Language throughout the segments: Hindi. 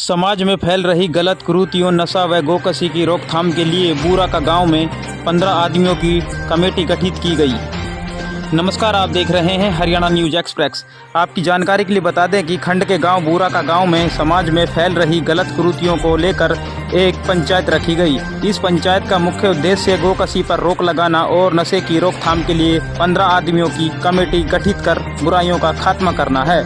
समाज में फैल रही गलत कुरीतियों, नशा व गोकशी की रोकथाम के लिए बूरा का गांव में 15 आदमियों की कमेटी गठित की गई। नमस्कार, आप देख रहे हैं हरियाणा न्यूज एक्सप्रेस। आपकी जानकारी के लिए बता दें कि खंड के गांव बूरा का गांव में समाज में फैल रही गलत कुरीतियों को लेकर एक पंचायत रखी गई। इस पंचायत का मुख्य उद्देश्य गोकशी पर रोक लगाना और नशे की रोकथाम के लिए 15 आदमियों की कमेटी गठित कर बुराइयों का खात्मा करना है।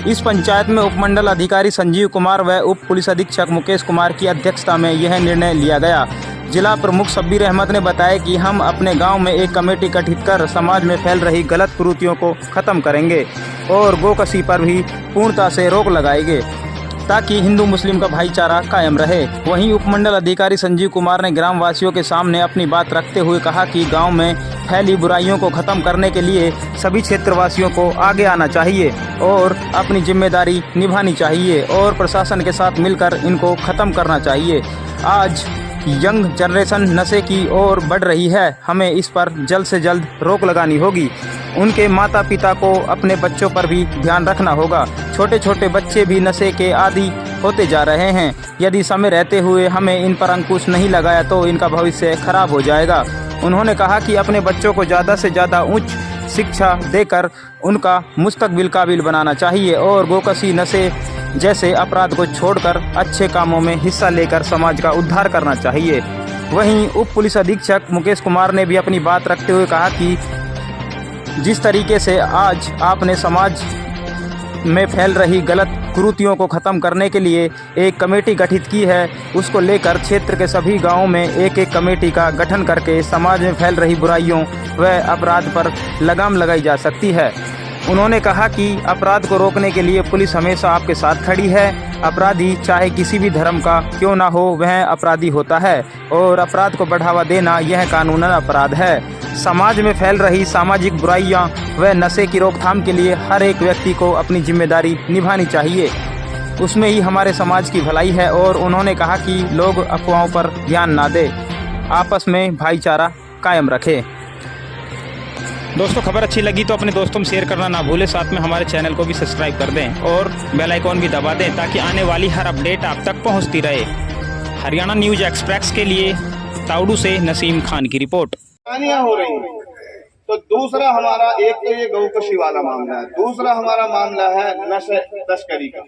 इस पंचायत में उपमंडल अधिकारी संजीव कुमार व उप पुलिस अधीक्षक मुकेश कुमार की अध्यक्षता में यह निर्णय लिया गया। जिला प्रमुख शब्बीर अहमद ने बताया कि हम अपने गांव में एक कमेटी गठित कर समाज में फैल रही गलत कुरीतियों को खत्म करेंगे और गोकशी पर भी पूर्णता से रोक लगाएंगे ताकि हिंदू मुस्लिम का भाईचारा कायम रहे। वहीं उपमंडल अधिकारी संजीव कुमार ने ग्रामवासियों के सामने अपनी बात रखते हुए कहा कि गांव में फैली बुराइयों को खत्म करने के लिए सभी क्षेत्रवासियों को आगे आना चाहिए और अपनी जिम्मेदारी निभानी चाहिए और प्रशासन के साथ मिलकर इनको खत्म करना चाहिए। आज यंग जनरेशन नशे की ओर बढ़ रही है, हमें इस पर जल्द से जल्द रोक लगानी होगी। उनके माता पिता को अपने बच्चों पर भी ध्यान रखना होगा। छोटे छोटे बच्चे भी नशे के आदी होते जा रहे हैं। यदि समय रहते हुए हमें इन पर अंकुश नहीं लगाया तो इनका भविष्य खराब हो जाएगा। उन्होंने कहा कि अपने बच्चों को ज़्यादा से ज़्यादा उच्च शिक्षा देकर उनका मुस्तकबिल काबिल बनाना चाहिए और गोकशी नशे जैसे अपराध को छोड़कर अच्छे कामों में हिस्सा लेकर समाज का उद्धार करना चाहिए। वहीं उप पुलिस अधीक्षक मुकेश कुमार ने भी अपनी बात रखते हुए कहा कि जिस तरीके से आज आपने समाज में फैल रही गलत कुरीतियों को ख़त्म करने के लिए एक कमेटी गठित की है, उसको लेकर क्षेत्र के सभी गांवों में एक एक कमेटी का गठन करके समाज में फैल रही बुराइयों व अपराध पर लगाम लगाई जा सकती है। उन्होंने कहा कि अपराध को रोकने के लिए पुलिस हमेशा आपके साथ खड़ी है। अपराधी चाहे किसी भी धर्म का क्यों ना हो, वह अपराधी होता है और अपराध को बढ़ावा देना यह कानूनन अपराध है। समाज में फैल रही सामाजिक बुराइयां व नशे की रोकथाम के लिए हर एक व्यक्ति को अपनी जिम्मेदारी निभानी चाहिए, उसमें ही हमारे समाज की भलाई है। और उन्होंने कहा कि लोग अफवाहों पर ध्यान ना दें, आपस में भाईचारा कायम रखें। दोस्तों, खबर अच्छी लगी तो अपने दोस्तों में शेयर करना ना भूलें। साथ में हमारे चैनल को भी सब्सक्राइब कर दें और बेल आइकॉन भी दबा दें ताकि आने वाली हर अपडेट आप तक पहुंचती रहे। हरियाणा न्यूज एक्सप्रेस के लिए ताउडू से नसीम खान की रिपोर्ट। हो रही है। तो दूसरा हमारा एक तो ये गोकशी वाला मामला है, दूसरा हमारा मामला है नशे तस्करी का।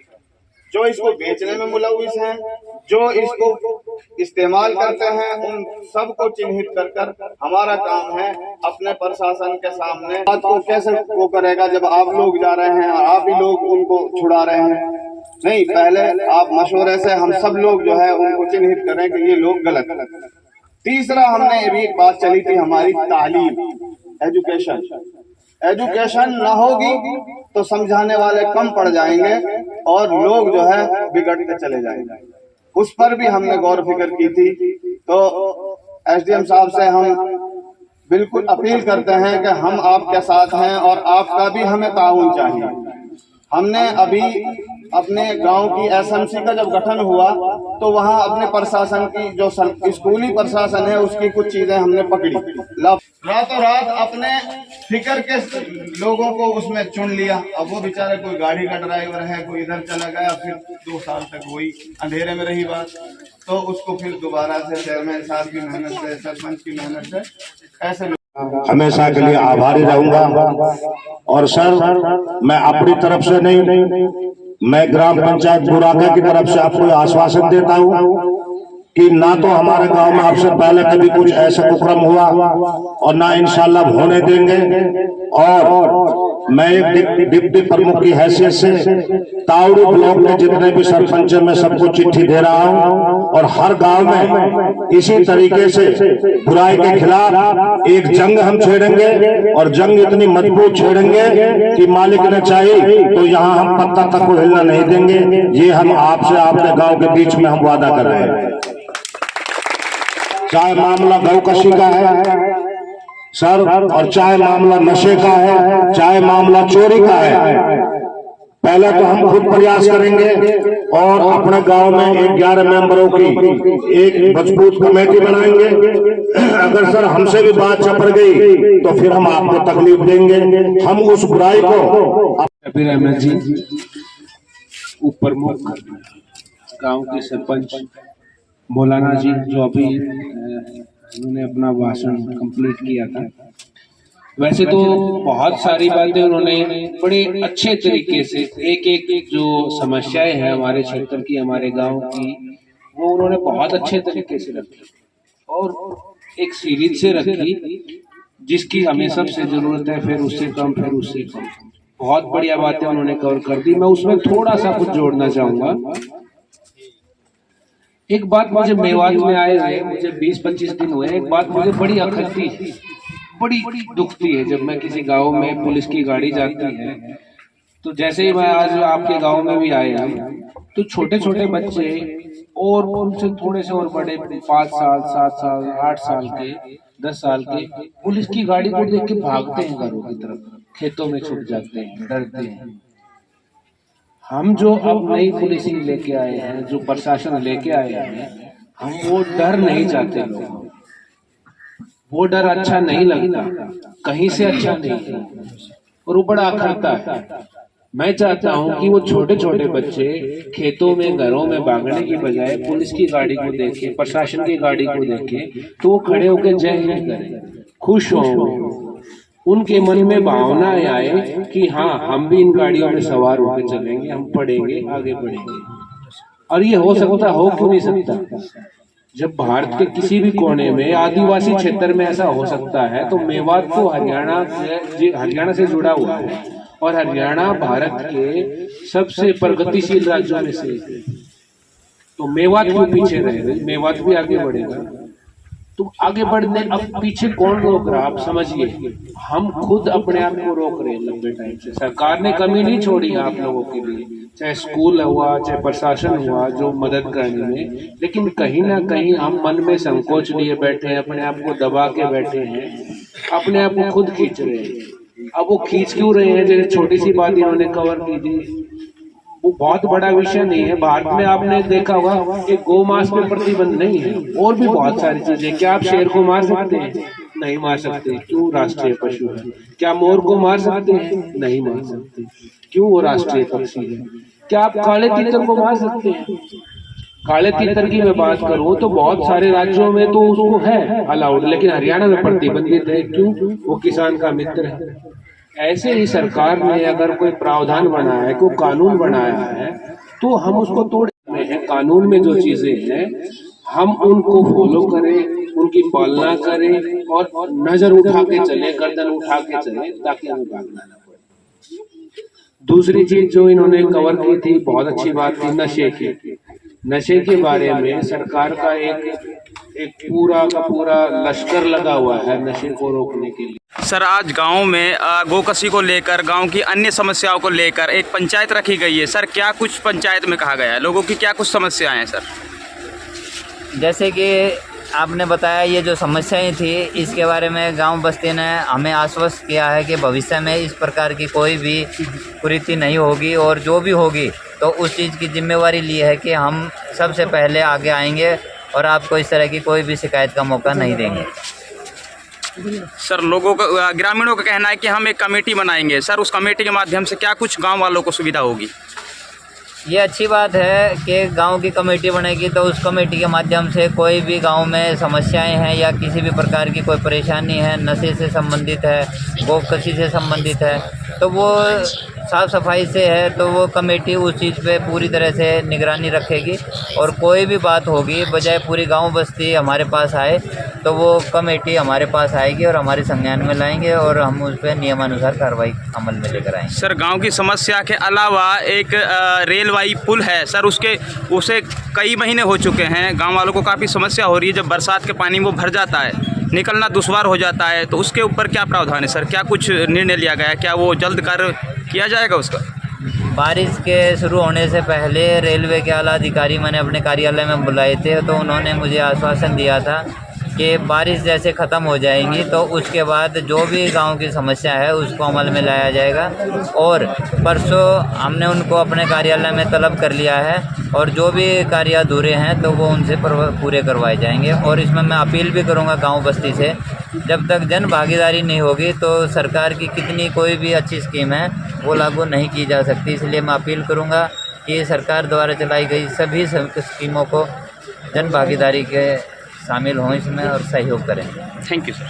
जो इसको बेचने में मुलविस हैं, जो इसको इस्तेमाल करते हैं, उन सबको चिन्हित कर हमारा काम है अपने प्रशासन के सामने। बात को कैसे वो करेगा जब आप लोग जा रहे हैं और आप ही लोग उनको छुड़ा रहे हैं? नहीं, पहले आप मशवरे से हम सब लोग जो है उनको चिन्हित करें कि ये लोग गलत। तीसरा हमने भी एक बात चली थी हमारी तालीम, एजुकेशन ना होगी तो समझाने वाले कम पड़ जाएंगे और लोग जो है बिगड़ते चले जाएंगे। उस पर भी हमने गौर फिक्र की थी। तो एसडीएम साहब से हम बिल्कुल अपील करते हैं कि हम आपके साथ हैं और आपका भी हमें ताउन चाहिए। हमने अभी अपने गांव की एसएमसी का जब गठन हुआ तो वहां अपने प्रशासन की जो स्कूली प्रशासन है उसकी कुछ चीजें हमने पकड़ी। रातों रात अपने फिक्र के लोगों को उसमें चुन लिया। अब वो बेचारे कोई गाड़ी का ड्राइवर है, कोई इधर चला गया, फिर 2 साल तक वही अंधेरे में रही बात। तो उसको फिर दोबारा से चेयरमैन साहब की मेहनत से, सरपंच की मेहनत से ऐसे हमेशा के लिए आभारी रहूंगा। और सर, मैं अपनी तरफ से नहीं, मैं ग्राम पंचायत बुराका की तरफ से आपको आश्वासन देता हूं कि ना तो हमारे गांव में आपसे पहले कभी कुछ ऐसा उपक्रम हुआ और ना इंशाल्लाह होने देंगे। और मैं एक डिप्टी प्रमुख की हैसियत से ताउडू ब्लॉक में जितने भी सरपंच मैं सबको चिट्ठी दे रहा हूं और हर गांव में इसी तरीके से बुराई के खिलाफ एक जंग हम छेड़ेंगे और जंग इतनी मजबूत छेड़ेंगे कि मालिक ने चाहिए तो यहाँ हम पत्ता तक को हिलना नहीं देंगे। ये हम आपसे आपके गांव के बीच में हम वादा कर रहे हैं। चाहे मामला गोकशी का है सर, और चाहे मामला नशे का है, चाहे मामला चोरी का है, पहले तो हम खुद प्रयास करेंगे और अपने गांव में 11 मेंबरों की एक मजबूत कमेटी बनाएंगे। अगर सर हमसे भी बात चपड़ गई तो फिर हम आपको तकलीफ देंगे। हम उस बुराई को शब्बीर अहमद जी उप प्रमुख गांव के सरपंच मौलाना जी जो अभी उन्होंने अपना भाषण कंप्लीट किया था। वैसे तो बहुत सारी बातें उन्होंने बड़े अच्छे तरीके से एक एक जो समस्याएं हैं हमारे क्षेत्र की, हमारे गांव की, वो उन्होंने बहुत अच्छे तरीके से रखी और एक सीरीज से रखी जिसकी हमें सबसे जरूरत है, फिर उससे कम, फिर उससे कम। बहुत बढ़िया बातें उन्होंने कवर कर दी। मैं उसमें थोड़ा सा कुछ जोड़ना चाहूंगा। एक बात मुझे मेवात में आए हुए मुझे 20-25 दिन हुए, एक बात मुझे बड़ी अखरती है, बड़ी दुखती है। जब मैं किसी गांव में पुलिस की गाड़ी जाती है तो जैसे ही मैं आज आपके गांव में भी आया तो छोटे छोटे बच्चे और उनसे थोड़े से और बड़े 5 साल 7 साल 8 साल के 10 साल के पुलिस की गाड़ी को देख के भागते हैं घरों की तरफ, खेतों में छुप जाते हैं, डरते हैं। हम जो अब नई पुलिसिंग लेके आए हैं, जो प्रशासन लेके आए हैं, हम वो डर नहीं चाहते लोग, वो डर अच्छा नहीं लगता, कहीं से अच्छा नहीं है और वो बड़ा अखरता है। मैं चाहता हूं कि वो छोटे छोटे बच्चे खेतों में घरों में भागने की बजाय पुलिस की गाड़ी को देखे, प्रशासन की गाड़ी को देखे तो वो खड़े होकर जय हिंद करें, खुश हों, उनके मन में भावनाएं आए कि हाँ हम भी इन गाड़ियों में सवार होकर चलेंगे, हम पढ़ेंगे, आगे बढ़ेंगे। और ये हो सकता हो क्यों नहीं सकता? जब भारत के किसी भी कोने में आदिवासी क्षेत्र में ऐसा हो सकता है तो मेवात तो हरियाणा से जुड़ा हुआ है और हरियाणा भारत के सबसे प्रगतिशील राज्यों में से एक है। तो मेवात क्यों पीछे रहेगा? मेवात भी आगे बढ़ेगा। तो आगे बढ़ने अब पीछे कौन रोक रहा? आप समझिए, हम खुद अपने आप को रोक रहे हैं लंबे टाइम से। सरकार ने कमी नहीं छोड़ी आप लोगों के लिए, चाहे स्कूल हुआ, चाहे प्रशासन हुआ जो मदद करने में, लेकिन कहीं ना कहीं हम मन में संकोच लिए बैठे हैं, अपने आप को दबा के बैठे हैं, अपने आप को खुद खींच रहे हैं। अब वो खींच क्यों रहे हैं? जैसे छोटी सी बात इन्होंने कवर की थी, वो बहुत बड़ा विषय नहीं है। भारत में आपने देखा होगा कि गौमांस पे प्रतिबंध नहीं है, और भी बहुत सारी चीजें। क्या आप शेर को मार सकते हैं? नहीं मार सकते, क्यों? राष्ट्रीय पशु है। क्या मोर को मार सकते हैं? नहीं मार सकते, क्यों? वो राष्ट्रीय पक्षी है। क्या आप काले तीतर को मार सकते हैं? काले तीतर की मैं बात करूं तो बहुत सारे राज्यों में तो उसको है अलाउड, लेकिन हरियाणा में प्रतिबंधित है। क्यों? वो किसान का मित्र है। ऐसे ही सरकार ने अगर कोई प्रावधान बनाया है, कोई कानून बनाया है, तो हम उसको तोड़े हैं। कानून में जो चीजें हैं हम उनको फॉलो करें, उनकी पालना करें और नजर उठा के चले, गर्दन उठा के चले, ताकि हमें भागना ना पड़े। दूसरी चीज जो इन्होंने कवर की थी, बहुत अच्छी बात थी, नशे की। नशे के बारे में सरकार का एक पूरा का पूरा लश्कर लगा हुआ है नशे को रोकने के लिए। सर, आज गांव में गोकसी को लेकर, गांव की अन्य समस्याओं को लेकर एक पंचायत रखी गई है। सर, क्या कुछ पंचायत में कहा गया है? लोगों की क्या कुछ समस्याएं हैं सर? जैसे कि आपने बताया, ये जो समस्याएं थी इसके बारे में गांव बस्ती ने हमें आश्वस्त किया है कि भविष्य में इस प्रकार की कोई भी कुरीति नहीं होगी, और जो भी होगी तो उस चीज़ की जिम्मेवारी ली है कि हम सबसे पहले आगे आएंगे और आपको इस तरह की कोई भी शिकायत का मौका नहीं देंगे। सर, लोगों का, ग्रामीणों का कहना है कि हम एक कमेटी बनाएंगे। सर, उस कमेटी के माध्यम से क्या कुछ गांव वालों को सुविधा होगी? ये अच्छी बात है कि गांव की कमेटी बनेगी, तो उस कमेटी के माध्यम से कोई भी गांव में समस्याएं हैं या किसी भी प्रकार की कोई परेशानी है, नशे से संबंधित है, गोकसी से संबंधित है, तो वो साफ़ सफाई से है, तो वो कमेटी उस चीज़ पे पूरी तरह से निगरानी रखेगी। और कोई भी बात होगी, बजाय पूरी गांव बस्ती हमारे पास आए, तो वो कमेटी हमारे पास आएगी और हमारे संज्ञान में लाएंगे और हम उस पर नियमानुसार कार्रवाई अमल में लेकर आएंगे। सर, गांव की समस्या के अलावा एक रेलवाई पुल है सर, उसे कई महीने हो चुके हैं, गांव वालों को काफ़ी समस्या हो रही है। जब बरसात के पानी वो भर जाता है, निकलना दुश्वार हो जाता है, तो उसके ऊपर क्या प्रावधान है सर? क्या कुछ निर्णय लिया गया है? क्या वो जल्द कार्य किया जाएगा उसका? बारिश के शुरू होने से पहले रेलवे के आला अधिकारी मैंने अपने कार्यालय में बुलाए थे, तो उन्होंने मुझे आश्वासन दिया था कि बारिश जैसे ख़त्म हो जाएंगी तो उसके बाद जो भी गांव की समस्या है उसको अमल में लाया जाएगा। और परसों हमने उनको अपने कार्यालय में तलब कर लिया है और जो भी कार्य अधूरे हैं तो वो उनसे पूरे करवाए जाएंगे। और इसमें मैं अपील भी करूंगा गांव बस्ती से, जब तक जन भागीदारी नहीं होगी तो सरकार की कितनी कोई भी अच्छी स्कीम है वो लागू नहीं की जा सकती। इसलिए मैं अपील करूंगा कि सरकार द्वारा चलाई गई सभी स्कीमों को जन भागीदारी के शामिल हों इसमें और सहयोग करें। Thank you sir.